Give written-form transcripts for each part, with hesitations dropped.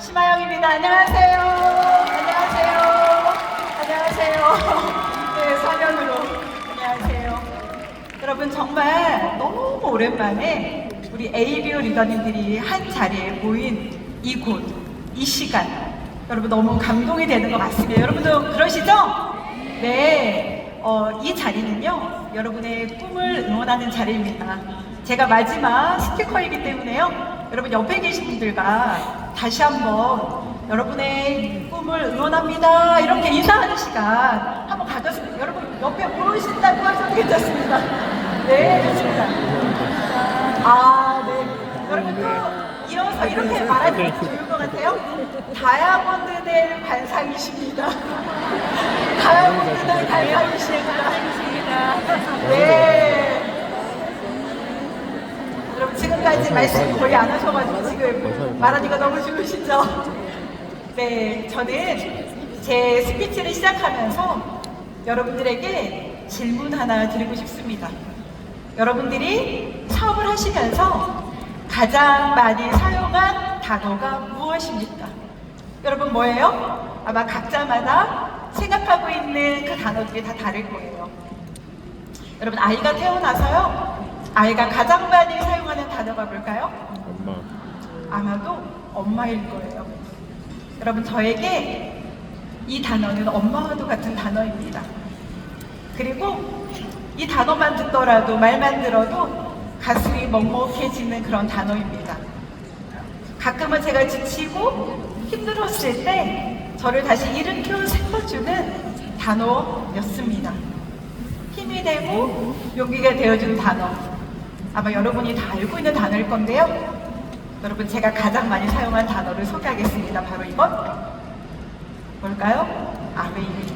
심하영입니다. 안녕하세요. 안녕하세요. 안녕하세요. 네, 4년으로. 안녕하세요. 여러분, 정말 너무 오랜만에 우리 ABO 리더님들이 한 자리에 모인 이곳, 이 시간. 여러분, 너무 감동이 되는 것 같습니다. 여러분도 그러시죠? 네. 이 자리는요, 여러분의 꿈을 응원하는 자리입니다. 제가 마지막 스피커이기 때문에요. 여러분 옆에 계신 분들과 다시 한번 여러분의 꿈을 응원합니다. 이렇게 인사하는 시간 한번 가졌습니다. 여러분 옆에 보이신다고 하셔도 괜찮습니다. 네, 좋습니다. 네. 여러분 또 이어서 이렇게 말하면 좋을 것 같아요. 다이아몬드들 관상이십니다. 다이아몬드들 관상이십니다. 네. 여러분 지금까지 말씀 거의 안 하셔가지고 지금 말하기가 너무 좋으시죠? 네, 저는 제 스피치를 시작하면서 여러분들에게 질문 하나 드리고 싶습니다. 여러분들이 사업을 하시면서 가장 많이 사용한 단어가 무엇입니까? 여러분 뭐예요? 아마 각자마다 생각하고 있는 그 단어들이 다 다를 거예요. 여러분 아이가 태어나서요, 아이가 가장 많이 사용하는 단어가 뭘까요? 엄마. 아마도 엄마일 거예요. 여러분 저에게 이 단어는 엄마와도 같은 단어입니다. 그리고 이 단어만 듣더라도 말만 들어도 가슴이 먹먹해지는 그런 단어입니다. 가끔은 제가 지치고 힘들었을 때 저를 다시 일으켜 세워주는 단어였습니다. 힘이 되고 용기가 되어주는 단어. 아마 여러분이 다 알고 있는 단어일 건데요. 여러분 제가 가장 많이 사용한 단어를 소개하겠습니다. 바로 이건 뭘까요? 아메입니다.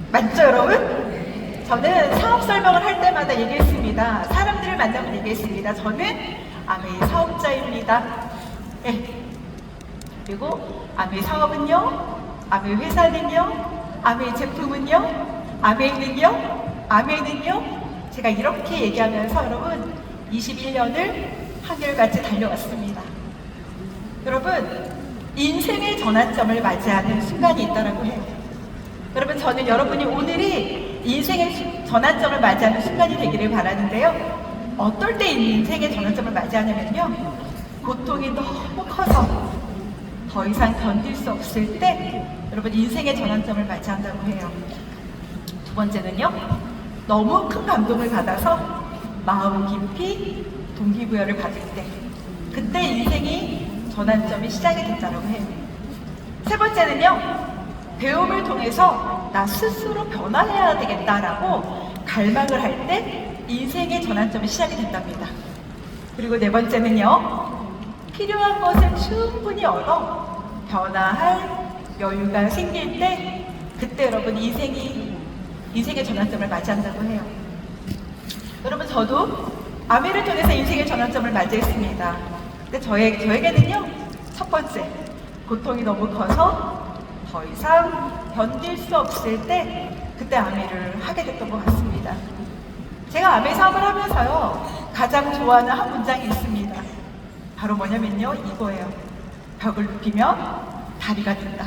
맞죠 여러분? 저는 사업 설명을 할 때마다 얘기했습니다. 사람들을 만나면 얘기했습니다. 저는 아메이 사업자입니다. 네. 그리고 아메이 사업은요, 아메이 회사는요, 아메이 제품은요, 아메이는요, 제가 이렇게 얘기하면서 여러분 21년을 한결같이 달려왔습니다. 여러분 인생의 전환점을 맞이하는 순간이 있다고 해요. 여러분 저는 여러분이 오늘이 인생의 전환점을 맞이하는 순간이 되기를 바라는데요. 어떨 때 인생의 전환점을 맞이하냐면요, 고통이 너무 커서 더 이상 견딜 수 없을 때 여러분 인생의 전환점을 맞이한다고 해요. 두 번째는요, 너무 큰 감동을 받아서 마음 깊이 동기부여를 받을 때, 그때 인생이 전환점이 시작이 됐다고 해요. 세 번째는요, 배움을 통해서 나 스스로 변화해야 되겠다라고 갈망을 할 때 인생의 전환점이 시작이 된답니다. 그리고 네 번째는요, 필요한 것을 충분히 얻어 변화할 여유가 생길 때, 그때 여러분 인생의 전환점을 맞이한다고 해요. 여러분 저도 아메를 통해서 인생의 전환점을 맞이했습니다. 근데 저에게는요, 첫 번째, 고통이 너무 커서 더 이상 견딜 수 없을 때 그때 아메를 하게 됐던 것 같습니다. 제가 아메 사업을 하면서요, 가장 좋아하는 한 문장이 있습니다. 바로 뭐냐면요, 이거예요. 벽을 눕히면 다리가 된다.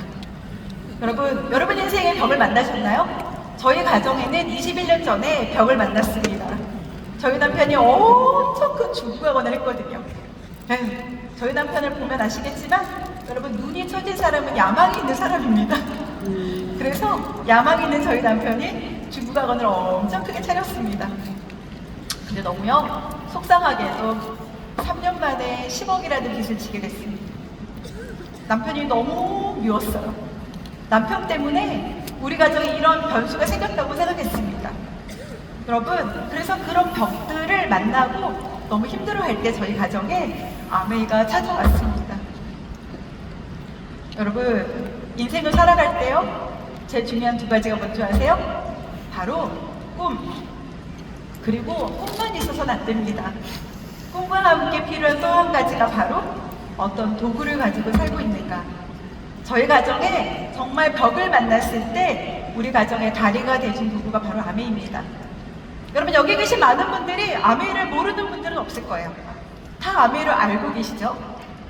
여러분 인생에 벽을 만나셨나요? 저희 가정에는 21년 전에 벽을 만났습니다. 저희 남편이 엄청 큰 중국학원을 했거든요. 저희 남편을 보면 아시겠지만 여러분 눈이 처진 사람은 야망이 있는 사람입니다. 그래서 야망이 있는 저희 남편이 중국학원을 엄청 크게 차렸습니다. 근데 너무요, 속상하게도 3년 만에 10억이라는 빚을 지게 됐습니다. 남편이 너무 미웠어요. 남편 때문에 우리 가정에 이런 변수가 생겼다고 생각했습니다. 여러분, 그래서 그런 벽들을 만나고 너무 힘들어할 때 저희 가정에 아메이가 찾아왔습니다. 여러분, 인생을 살아갈 때요, 제일 중요한 두 가지가 뭔지 아세요? 바로 꿈, 그리고 꿈만 있어서는 안 됩니다. 꿈과 함께 필요한 또 한 가지가 바로 어떤 도구를 가지고 살고 있는가. 저희 가정에 정말 벽을 만났을 때 우리 가정의 다리가 되준 도구가 바로 아메입니다. 여러분 여기 계신 많은 분들이 아메를 모르는 분들은 없을 거예요. 다 아메를 알고 계시죠?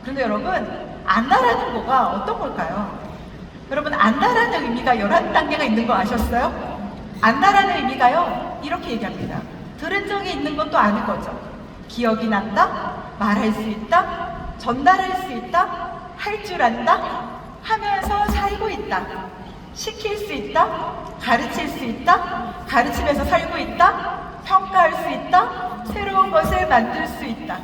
그런데 여러분, 안다라는 거가 어떤 걸까요? 여러분, 안다라는 의미가 11단계가 있는 거 아셨어요? 안다라는 의미가요, 이렇게 얘기합니다. 들은 적이 있는 것도 아는 거죠. 기억이 난다, 말할 수 있다, 전달할 수 있다, 할 줄 안다, 하면서 살고 있다, 시킬 수 있다, 가르칠 수 있다, 가르치면서 살고 있다, 평가할 수 있다, 새로운 것을 만들 수 있다.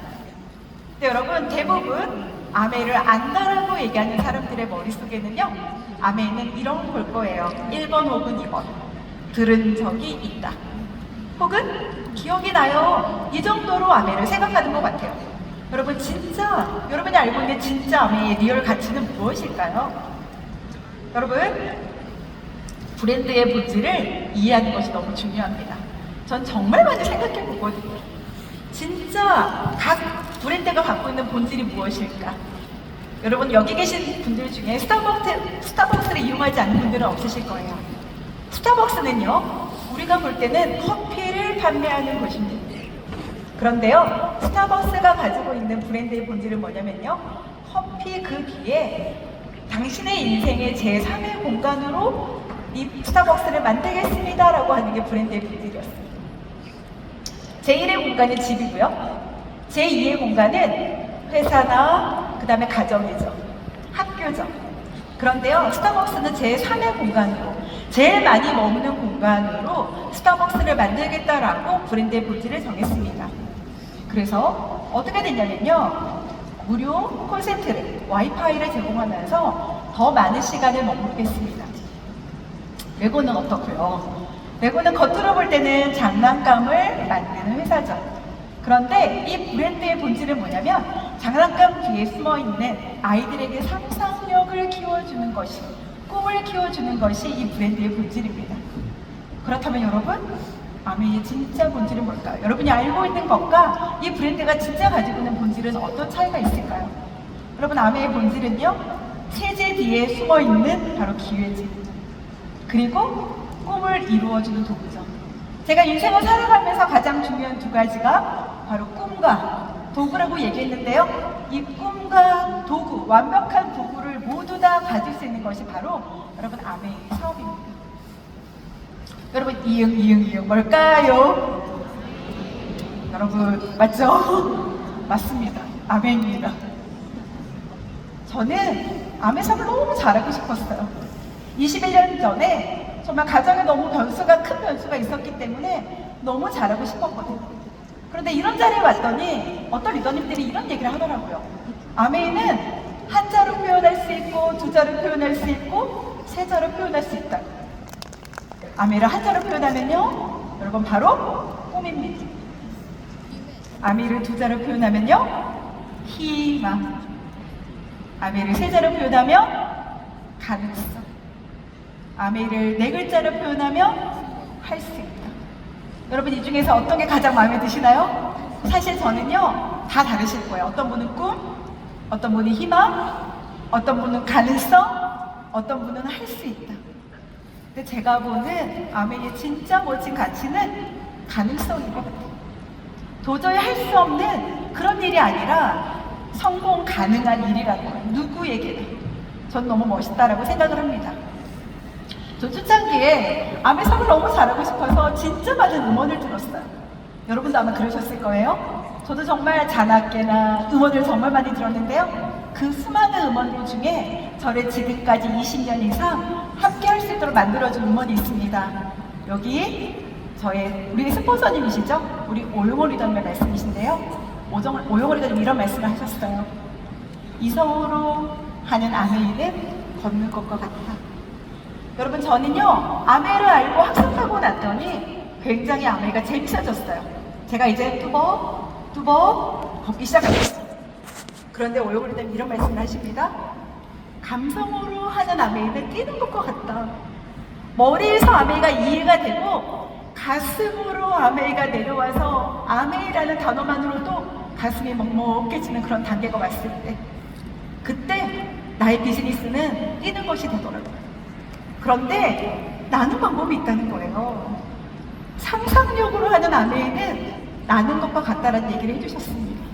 근데 여러분, 대부분 아멘을 안다라고 얘기하는 사람들의 머릿속에는요, 아멘은 이런 걸 거예요. 1번 혹은 2번. 들은 적이 있다. 혹은 기억이 나요. 이 정도로 아멘을 생각하는 것 같아요. 여러분, 진짜 여러분이 알고 있는 진짜 아멘의 리얼 가치는 무엇일까요? 여러분, 브랜드의 본질을 이해하는 것이 너무 중요합니다. 전 정말 많이 생각해 보거든요. 진짜 각 브랜드가 갖고 있는 본질이 무엇일까? 여러분, 여기 계신 분들 중에 스타벅스를 이용하지 않는 분들은 없으실 거예요. 스타벅스는요, 우리가 볼 때는 커피를 판매하는 곳입니다. 그런데요, 스타벅스가 가지고 있는 브랜드의 본질은 뭐냐면요, 커피 그 뒤에 당신의 인생의 제3의 공간으로 이 스타벅스를 만들겠습니다 라고 하는 게 브랜드의 본질이었어요. 제1의 공간은 집이고요, 제2의 공간은 회사나 그 다음에 가정이죠. 학교죠. 그런데요, 스타벅스는 제3의 공간으로, 제일 많이 머무는 공간으로 스타벅스를 만들겠다라고 브랜드의 본질을 정했습니다. 그래서 어떻게 됐냐면요, 무료 콜센터를, 와이파이를 제공하면서 더 많은 시간을 머무르겠습니다. 레고는 어떻고요? 레고는 겉으로 볼 때는 장난감을 만드는 회사죠. 그런데 이 브랜드의 본질은 뭐냐면, 장난감 뒤에 숨어있는 아이들에게 상상력을 키워주는 것이, 꿈을 키워주는 것이 이 브랜드의 본질입니다. 그렇다면 여러분, 아멘의 진짜 본질은 뭘까요? 여러분이 알고 있는 것과 이 브랜드가 진짜 가지고 있는 본질은 어떤 차이가 있을까요? 여러분, 아멘의 본질은요, 체제 뒤에 숨어있는 바로 기회지, 그리고 꿈을 이루어주는 도구죠. 제가 인생을 살아가면서 가장 중요한 두 가지가 바로 꿈과 도구라고 얘기했는데요, 이 꿈과 도구, 완벽한 도구를 모두 다 가질 수 있는 것이 바로 여러분, 아멘의 사업입니다. 여러분, 이응 뭘까요? 여러분, 맞죠? 맞습니다. 아멘입니다. 저는 아멘 사업을 너무 잘하고 싶었어요. 21년 전에 정말 가정에 너무 큰 변수가 있었기 때문에 너무 잘하고 싶었거든요. 그런데 이런 자리에 왔더니 어떤 리더님들이 이런 얘기를 하더라고요. 아멘은 한자로 표현할 수 있고, 두자로 표현할 수 있고, 세자로 표현할 수 있다. 아멘을 한자로 표현하면요, 여러분, 바로 꿈입니다. 아멘을 두자로 표현하면요, 희망. 아멘을 세자로 표현하면 가능성. 아멘을 네 글자로 표현하면 할 수 있다. 여러분, 이 중에서 어떤 게 가장 마음에 드시나요? 사실 저는요, 다 다르실 거예요. 어떤 분은 꿈, 어떤 분이 희망, 어떤 분은 가능성, 어떤 분은 할 수 있다. 근데 제가 보는 아멘의 진짜 멋진 가치는 가능성인 것 같아요. 도저히 할 수 없는 그런 일이 아니라 성공 가능한 일이라는 거예요. 누구에게나. 전 너무 멋있다라고 생각을 합니다. 저 초창기에 아멘 사업을 너무 잘하고 싶어서 진짜 많은 음원을 들었어요. 여러분도 아마 그러셨을 거예요. 저도 정말 자나깨나 음원을 정말 많이 들었는데요, 그 수많은 음원들 중에 저를 지금까지 20년 이상 함께 할 수 있도록 만들어준 음원이 있습니다. 여기 우리 스폰서님이시죠? 우리 오용호 리더님의 말씀이신데요, 오용호 리더님 이런 말씀을 하셨어요. 이성으로 하는 아멘은 걷는 것과 같다. 여러분, 저는요, 아멘을 알고 학습하고 났더니 굉장히 아멘가 재밌어졌어요. 제가 이제 뚜벅 걷기 시작했어요. 그런데 오용호 리더님 이런 말씀을 하십니다. 감성으로 하는 아멘은 뛰는 것과 같다. 머리에서 아멘가 이해가 되고 가슴으로 아멘가 내려와서 아멘이라는 단어만으로도 가슴이 먹먹해지는 그런 단계가 왔을 때, 그때 나의 비즈니스는 뛰는 것이 되더라고요. 그런데 나는 방법이 있다는 거예요. 상상력으로 하는 아멘은 나는 것과 같다라는 얘기를 해주셨습니다.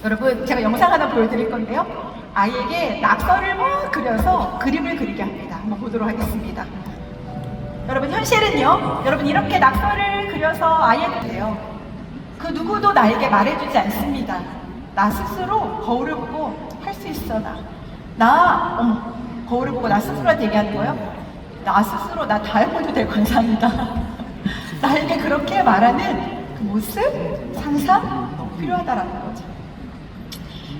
여러분, 제가 영상 하나 보여드릴 건데요. 아이에게 낙서를 막 그려서 그림을 그리게 합니다. 한번 보도록 하겠습니다. 여러분, 현실은요, 여러분 이렇게 낙서를 그려서 아이에게 돼요. 그 누구도 나에게 말해주지 않습니다. 나 스스로 거울을 보고 할 수 있어. 거울을 보고 나 스스로한테 얘기하는 거예요. 나 스스로 나 다이아몬드 될 관상이다. 나에게 그렇게 말하는 그 모습, 상상 너무 필요하다라는 거죠.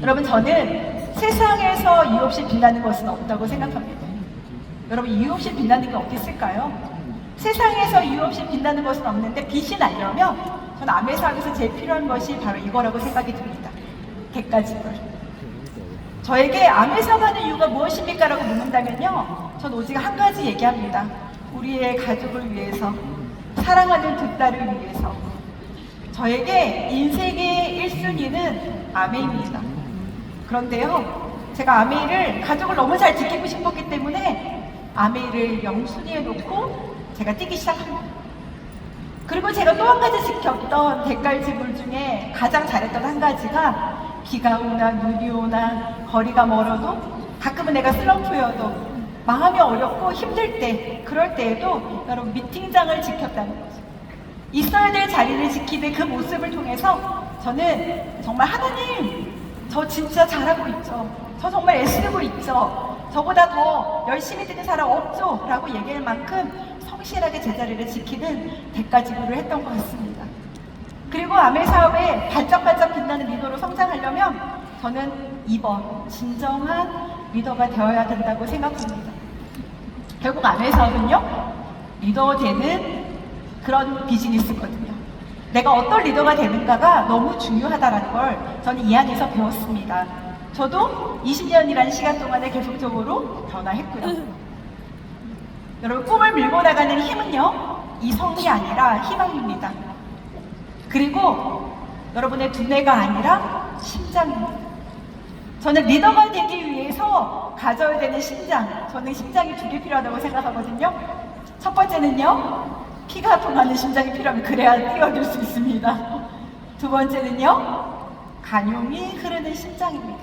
여러분, 저는 세상에서 이유 없이 빛나는 것은 없다고 생각합니다. 여러분, 이유 없이 빛나는 게 어디 있을까요? 세상에서 이유 없이 빛나는 것은 없는데 빛이 나려면 저는 아메사학에서 제일 필요한 것이 바로 이거라고 생각이 듭니다. 객가지불. 저에게 아메사가 하는 이유가 무엇입니까? 라고 묻는다면요, 전 오직 한 가지 얘기합니다. 우리의 가족을 위해서, 사랑하는 두 딸을 위해서. 저에게 인생의 1순위는 아메입니다. 그런데요, 제가 아메이를 가족을 너무 잘 지키고 싶었기 때문에 아메이를 영순위에 놓고 제가 뛰기 시작합니다. 그리고 제가 또 한 가지 지켰던 객갈지불 중에 가장 잘했던 한 가지가 비가 오나 눈이 오나 거리가 멀어도 가끔은 내가 슬럼프여도 마음이 어렵고 힘들 때, 그럴 때에도 여러분 미팅장을 지켰다는 거죠. 있어야 될 자리를 지키는 그 모습을 통해서 저는 정말 하나님, 저 진짜 잘하고 있죠. 저 정말 애쓰고 있죠. 저보다 더 열심히 되는 사람 없죠. 라고 얘기할 만큼 성실하게 제 자리를 지키는 대가지불을 했던 것 같습니다. 그리고 아메 사업에 반짝반짝 빛나는 리더로 성장하려면 저는 2번, 진정한 리더가 되어야 된다고 생각합니다. 결국 아메 사업은요, 리더 되는 그런 비즈니스거든요. 내가 어떤 리더가 되는가가 너무 중요하다는 걸 저는 이 안에서 배웠습니다. 저도 20년이라는 시간 동안에 계속적으로 변화했고요. 여러분, 꿈을 밀고 나가는 힘은요, 이성이 아니라 희망입니다. 그리고 여러분의 두뇌가 아니라 심장입니다. 저는 리더가 되기 위해서 가져야 되는 심장, 저는 심장이 2개 필요하다고 생각하거든요. 첫 번째는요, 피가 통하는 심장이 필요하면 그래야 뛰어들 수 있습니다. 두 번째는요, 간용이 흐르는 심장입니다.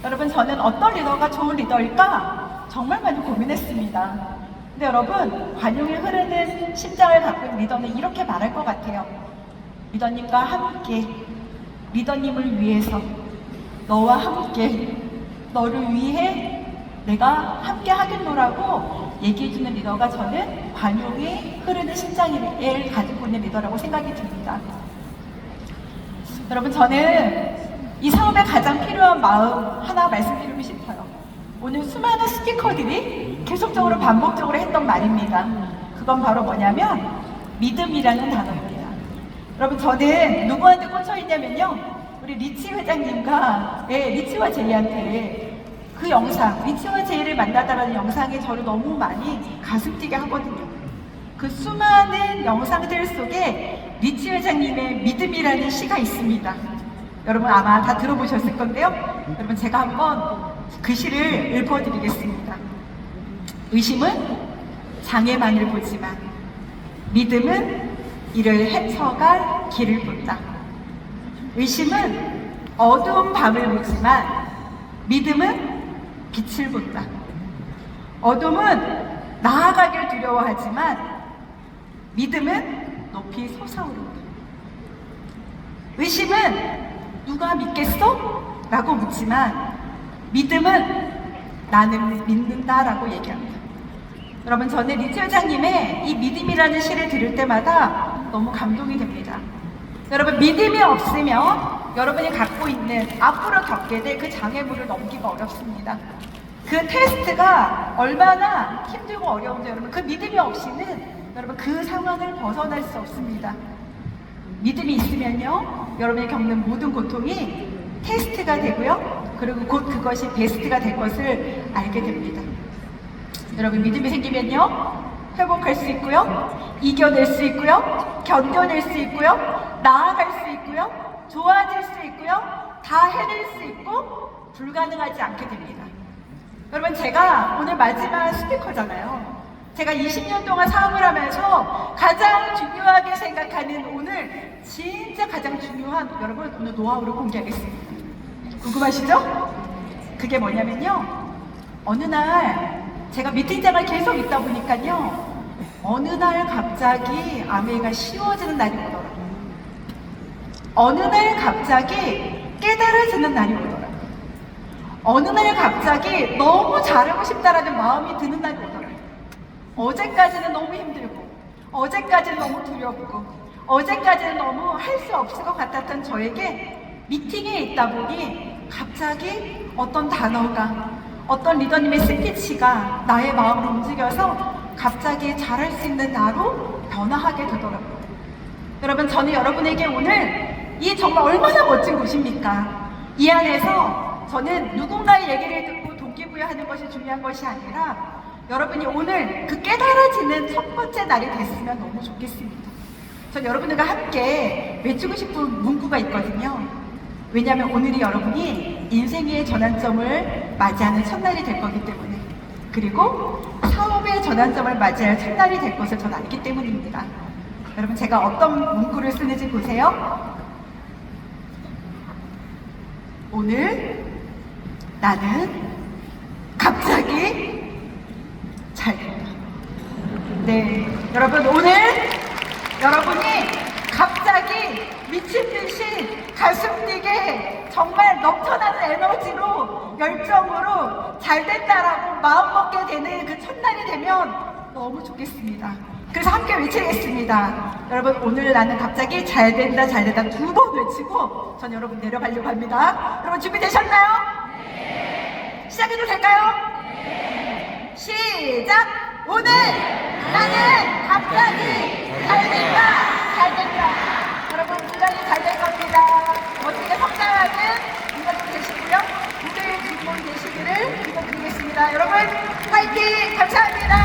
여러분, 저는 어떤 리더가 좋은 리더일까 정말 많이 고민했습니다. 근데 여러분, 관용이 흐르는 심장을 갖고 있는 리더는 이렇게 말할 것 같아요. 리더님과 함께, 리더님을 위해서, 너와 함께, 너를 위해 내가 함께 하겠노라고 얘기해주는 리더가 저는 관용이 흐르는 심장을 가지고 있는 리더라고 생각이 듭니다. 여러분, 저는 이 사업에 가장 필요한 마음 하나 말씀드리고 싶어요. 오늘 수많은 스피커들이 계속적으로 반복적으로 했던 말입니다. 그건 바로 뭐냐면 믿음이라는 단어입니다. 여러분, 저는 누구한테 꽂혀있냐면요, 우리 리치 회장님과 리치와 제이한테 그 영상, 리치와 제이를 만나다라는 영상이 저를 너무 많이 가슴 뛰게 하거든요. 그 수많은 영상들 속에 리치 회장님의 믿음이라는 시가 있습니다. 여러분 아마 다 들어보셨을 건데요. 여러분, 제가 한번 그 시를 읊어드리겠습니다. 의심은 장애만을 보지만 믿음은 이를 헤쳐갈 길을 본다. 의심은 어두운 밤을 보지만 믿음은 빛을 본다. 어둠은 나아가길 두려워하지만 믿음은 높이 솟아오른다. 의심은 누가 믿겠어? 라고 묻지만 믿음은 나는 믿는다 라고 얘기합니다. 여러분, 저는 리치 회장님의 이 믿음이라는 시를 들을 때마다 너무 감동이 됩니다. 여러분, 믿음이 없으면 여러분이 갖고 있는 앞으로 겪게 될 그 장애물을 넘기가 어렵습니다. 그 테스트가 얼마나 힘들고 어려운지 여러분, 그 믿음이 없이는 여러분 그 상황을 벗어날 수 없습니다. 믿음이 있으면요, 여러분이 겪는 모든 고통이 테스트가 되고요, 그리고 곧 그것이 베스트가 될 것을 알게 됩니다. 여러분, 믿음이 생기면요, 회복할 수 있고요, 이겨낼 수 있고요, 견뎌낼 수 있고요, 나아갈 수 있고요, 좋아질 수 있고요, 다 해낼 수 있고 불가능하지 않게 됩니다. 여러분, 제가 오늘 마지막 스피커잖아요. 제가 20년 동안 사업을 하면서 가장 중요하게 생각하는 오늘 진짜 가장 중요한 여러분 오늘 노하우를 공개하겠습니다. 궁금하시죠? 그게 뭐냐면요. 어느 날 제가 미팅장을 계속 있다 보니까요. 어느 날 갑자기 아메이가 쉬워지는 날이 오더라고요. 어느 날 갑자기 깨달아지는 날이 오더라고요. 어느 날 갑자기 너무 잘하고 싶다라는 마음이 드는 날이 오더라고요. 어제까지는 너무 힘들고, 어제까지는 너무 두렵고, 어제까지는 너무 할 수 없을 것 같았던 저에게 미팅에 있다 보니 갑자기 어떤 단어가, 어떤 리더님의 스피치가 나의 마음을 움직여서 갑자기 잘할 수 있는 나로 변화하게 되더라고요. 여러분, 저는 여러분에게 오늘 이 정말 얼마나 멋진 곳입니까? 이 안에서 저는 누군가의 얘기를 듣고 동기부여하는 것이 중요한 것이 아니라 여러분이 오늘 그 깨달아지는 첫 번째 날이 됐으면 너무 좋겠습니다. 전 여러분들과 함께 외치고 싶은 문구가 있거든요. 왜냐하면 오늘이 여러분이 인생의 전환점을 맞이하는 첫날이 될 거기 때문에, 그리고 사업의 전환점을 맞이할 첫날이 될 것을 저는 알기 때문입니다. 여러분, 제가 어떤 문구를 쓰는지 보세요. 오늘 나는 갑자기 잘 된다. 네, 여러분, 오늘 여러분이 갑자기 미친 듯이 가슴 뛰게 정말 넘쳐나는 에너지로, 열정으로 잘 된다라고 마음 먹게 되는 그 첫날이 되면 너무 좋겠습니다. 그래서 함께 외치겠습니다. 여러분, 오늘 나는 갑자기 잘 된다, 잘 된다 두 번 외치고 전 여러분 내려가려고 합니다. 여러분 준비되셨나요? 네. 시작해도 될까요? 네. 시작! 오늘 나는 갑자기 잘 된다, 잘 된다. 여러분 분명히 잘 될 겁니다. 멋지게 성장하는 인간도 되시고요. 무대의 주인공 되시기를 기도드리겠습니다. 여러분 화이팅! 감사합니다.